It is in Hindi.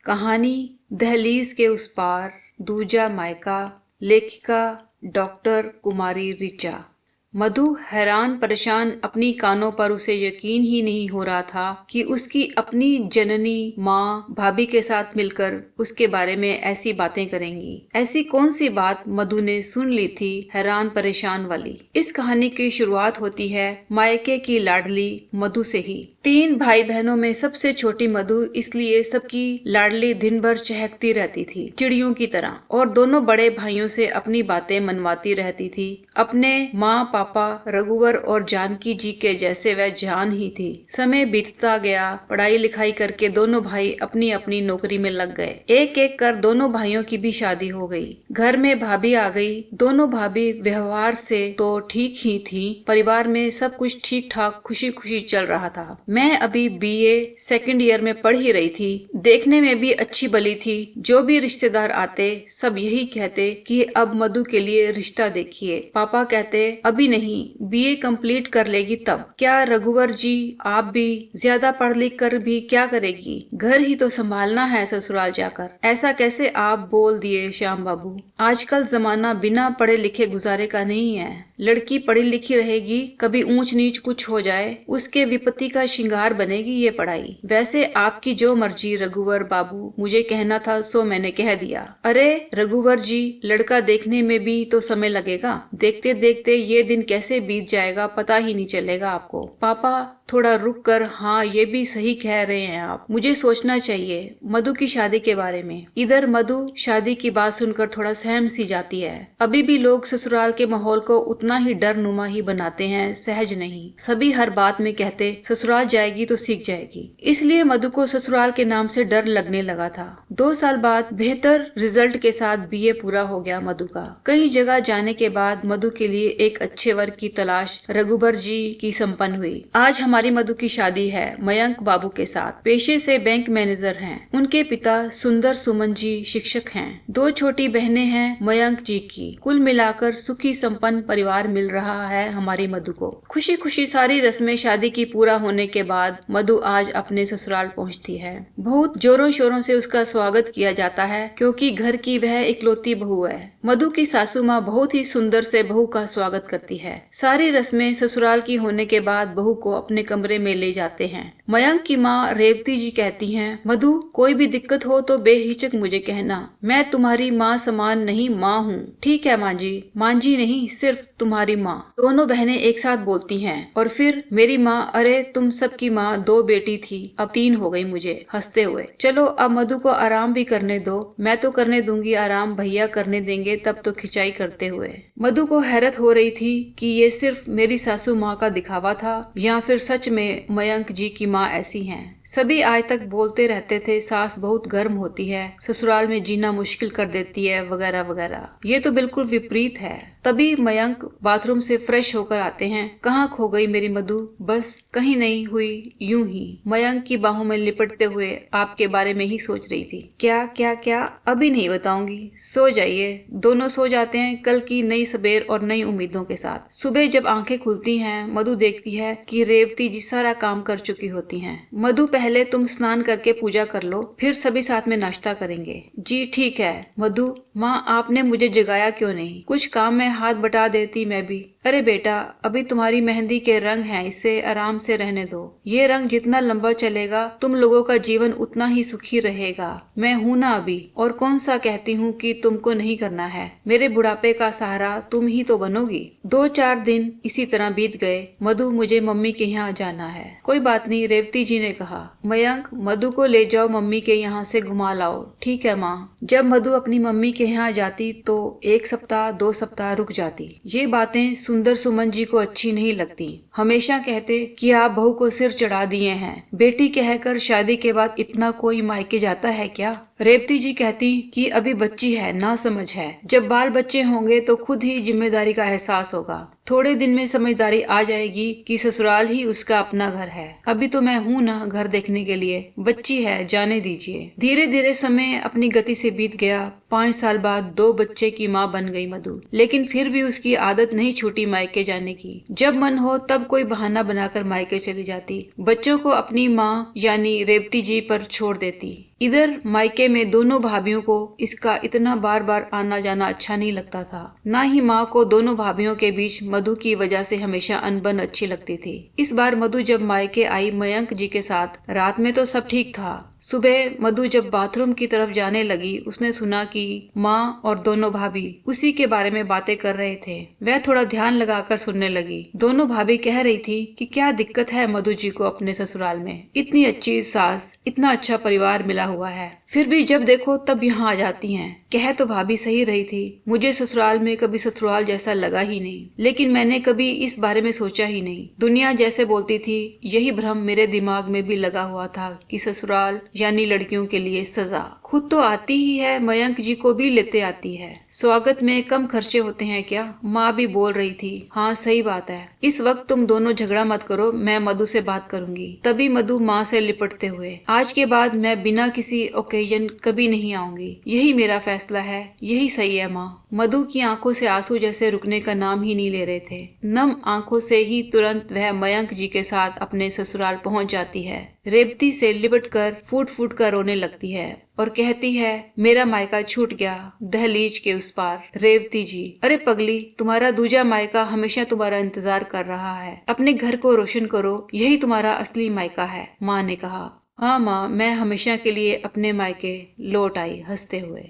कहानी दहलीज के उस पार, दूजा मायका। लेखिका डॉक्टर कुमारी ऋचा। मधु हैरान परेशान अपनी कानों पर उसे यकीन ही नहीं हो रहा था कि उसकी अपनी जननी माँ भाभी के साथ मिलकर उसके बारे में ऐसी बातें करेंगी। ऐसी कौन सी बात मधु ने सुन ली थी हैरान परेशान वाली। इस कहानी की शुरुआत होती है मायके की लाडली मधु से ही। 3 भाई बहनों में सबसे छोटी मधु इसलिए सबकी लाडली दिन भर चहकती रहती थी चिड़ियों की तरह, और दोनों बड़े भाइयों से अपनी बातें मनवाती रहती थी। अपने माँ पापा रघुवर और जानकी जी के जैसे वह जान ही थी। समय बीतता गया, पढ़ाई लिखाई करके दोनों भाई अपनी अपनी नौकरी में लग गए। एक एक कर दोनों भाइयों की भी शादी हो गई। घर में भाभी आ गई। दोनों भाभी व्यवहार से तो ठीक ही थी। परिवार में सब कुछ ठीक ठाक खुशी खुशी चल रहा था। मैं अभी BA सेकंड ईयर में पढ़ ही रही थी। देखने में भी अच्छी भली थी। जो भी रिश्तेदार आते सब यही कहते कि अब मधु के लिए रिश्ता देखिए। पापा कहते अभी नहीं, BA कंप्लीट कर लेगी तब। क्या रघुवर जी, आप भी ज्यादा पढ़ लिख कर भी क्या करेगी? घर ही तो संभालना है ससुराल जाकर। ऐसा कैसे आप बोल दिए श्याम बाबू? आजकल जमाना बिना पढ़े लिखे गुजारे का नहीं है। लड़की पढ़ी लिखी रहेगी, कभी ऊंच नीच कुछ हो जाए, उसके विपत्ति का श्रृंगार बनेगी ये पढ़ाई। वैसे आपकी जो मर्जी रघुवर बाबू, मुझे कहना था सो मैंने कह दिया। अरे रघुवर जी, लड़का देखने में भी तो समय लगेगा। देखते देखते ये दिन कैसे बीत जाएगा पता ही नहीं चलेगा आपको। पापा थोड़ा रुक कर, हाँ ये भी सही कह रहे हैं आप, मुझे सोचना चाहिए मधु की शादी के बारे में। इधर मधु शादी की बात सुनकर थोड़ा सहम सी जाती है। अभी भी लोग ससुराल के माहौल को उतना ही डर नुमा ही बनाते हैं, सहज नहीं। सभी हर बात में कहते ससुराल जाएगी तो सीख जाएगी। इसलिए मधु को ससुराल के नाम से डर लगने लगा था। 2 साल बाद बेहतर रिजल्ट के साथ BA पूरा हो गया मधु का। कई जगह जाने के बाद मधु के लिए एक अच्छे वर्ग की तलाश रघुबर जी की संपन्न हुई। आज हमारी मधु की शादी है मयंक बाबू के साथ। पेशे से बैंक मैनेजर हैं। उनके पिता सुंदर सुमन जी शिक्षक हैं। 2 छोटी बहनें हैं मयंक जी की। कुल मिलाकर सुखी संपन्न परिवार मिल रहा है हमारी मधु को। खुशी खुशी सारी रस्में शादी की पूरा होने के बाद मधु आज अपने ससुराल पहुंचती है। बहुत जोरों शोरों से उसका स्वागत किया जाता है क्योंकि घर की वह इकलौती बहू है। मधु की सासू माँ बहुत ही सुंदर से बहू का स्वागत करती है। सारी रस्में ससुराल की होने के बाद बहू को अपने कमरे में ले जाते हैं। मयंक की माँ रेवती जी कहती हैं, मधु कोई भी दिक्कत हो तो बेहिचक मुझे कहना, मैं तुम्हारी माँ समान नहीं माँ हूँ। ठीक है माँ जी। माँ जी नहीं, सिर्फ तुम्हारी माँ। दोनों बहनें एक साथ बोलती हैं। और फिर मेरी माँ, अरे तुम सबकी माँ 2 बेटी थी, अब 3 हो गई मुझे, हंसते हुए। चलो अब मधु को आराम भी करने दो। मैं तो करने दूंगी आराम, भैया करने देंगे तब तो, खिंचाई करते हुए। मधु को हैरत हो रही थी कि ये सिर्फ मेरी सासू माँ का दिखावा था या फिर सच में मयंक जी की माँ ऐसी हैं। सभी आज तक बोलते रहते थे सास बहुत गर्म होती है, ससुराल में जीना मुश्किल कर देती है वगैरह वगैरह। ये तो बिल्कुल विपरीत है। तभी मयंक बाथरूम से फ्रेश होकर आते हैं। कहाँ खो गई मेरी मधु? बस कहीं नहीं हुई, यूं ही। मयंक की बाहों में लिपटते हुए आपके बारे में ही सोच रही थी। क्या क्या क्या? अभी नहीं बताऊंगी, सो जाइए। दोनों सो जाते हैं कल की नई सबेर और नई उम्मीदों के साथ। सुबह जब आंखें खुलती हैं, मधु देखती है कि रेवती जी सारा काम कर चुकी होती हैं। मधु पहले तुम स्नान करके पूजा कर लो, फिर सभी साथ में नाश्ता करेंगे। जी ठीक है। मधु, माँ आपने मुझे जगाया क्यों नहीं? कुछ काम में हाथ बटा देती मैं भी। अरे बेटा, अभी तुम्हारी मेहंदी के रंग हैं, इसे आराम से रहने दो। ये रंग जितना लंबा चलेगा तुम लोगों का जीवन उतना ही सुखी रहेगा। मैं हूं ना अभी, और कौन सा कहती हूँ कि तुमको नहीं करना है। मेरे बुढ़ापे का सहारा तुम ही तो बनोगी। 2-4 दिन इसी तरह बीत गए। मधु, मुझे मम्मी के यहाँ जाना है। कोई बात नहीं, रेवती जी ने कहा। मयंक, मधु को ले जाओ मम्मी के यहाँ से घुमा लाओ। ठीक है माँ। जब मधु अपनी मम्मी के यहाँ जाती तो 1 सप्ताह 2 सप्ताह रुक जाती। ये बातें सुंदर सुमन जी को अच्छी नहीं लगती। हमेशा कहते कि आप बहू को सिर चढ़ा दिए हैं। बेटी कहकर शादी के बाद इतना कोई मायके जाता है क्या? रेवती जी कहती कि अभी बच्ची है, ना समझ है। जब बाल बच्चे होंगे तो खुद ही जिम्मेदारी का एहसास होगा। थोड़े दिन में समझदारी आ जाएगी कि ससुराल ही उसका अपना घर है। अभी तो मैं हूँ ना घर देखने के लिए। बच्ची है, जाने दीजिए। धीरे धीरे समय अपनी गति से बीत गया। 5 साल बाद 2 बच्चे की माँ बन गई मधु, लेकिन फिर भी उसकी आदत नहीं छूटी मायके जाने की। जब मन हो तब कोई बहाना बनाकर मायके चली जाती। बच्चों को अपनी माँ यानी रेवती जी पर छोड़ देती। इधर मायके में दोनों भाभीियों को इसका इतना बार बार आना जाना अच्छा नहीं लगता था। ना ही माँ को दोनों भाभीियों के बीच मधु की वजह से हमेशा अनबन अच्छी लगती थी। इस बार मधु जब मायके आई मयंक जी के साथ, रात में तो सब ठीक था। सुबह मधु जब बाथरूम की तरफ जाने लगी, उसने सुना कि माँ और दोनों भाभी उसी के बारे में बातें कर रहे थे। वह थोड़ा ध्यान लगाकर सुनने लगी। दोनों भाभी कह रही थी कि क्या दिक्कत है मधु जी को अपने ससुराल में, इतनी अच्छी सास, इतना अच्छा परिवार मिला हुआ है, फिर भी जब देखो तब यहाँ आ जाती हैं। कह तो भाभी सही रही थी, मुझे ससुराल में कभी ससुराल जैसा लगा ही नहीं, लेकिन मैंने कभी इस बारे में सोचा ही नहीं। दुनिया जैसे बोलती थी, यही भ्रम मेरे दिमाग में भी लगा हुआ था कि ससुराल यानी लड़कियों के लिए सजा। खुद तो आती ही है, मयंक जी को भी लेते आती है। स्वागत में कम खर्चे होते हैं क्या? माँ भी बोल रही थी। हाँ सही बात है। इस वक्त तुम दोनों झगड़ा मत करो, मैं मधु से बात करूंगी। तभी मधु माँ से लिपटते हुए, आज के बाद मैं बिना किसी ओकेजन कभी नहीं आऊंगी, यही मेरा फैसला है, यही सही है माँ। मधु की आंखों से आंसू जैसे रुकने का नाम ही नहीं ले रहे थे। नम आंखों से ही तुरंत वह मयंक जी के साथ अपने ससुराल पहुंच जाती है। रेवती से लिपटकर फूट फूट कर रोने लगती है और कहती है, मेरा मायका छूट गया दहलीज के उस पार। रेवती जी, अरे पगली, तुम्हारा दूजा मायका हमेशा तुम्हारा इंतजार कर रहा है। अपने घर को रोशन करो, यही तुम्हारा असली मायका है। माँ ने कहा। हाँ माँ, मैं हमेशा के लिए अपने मायके लौट आई हंसते हुए।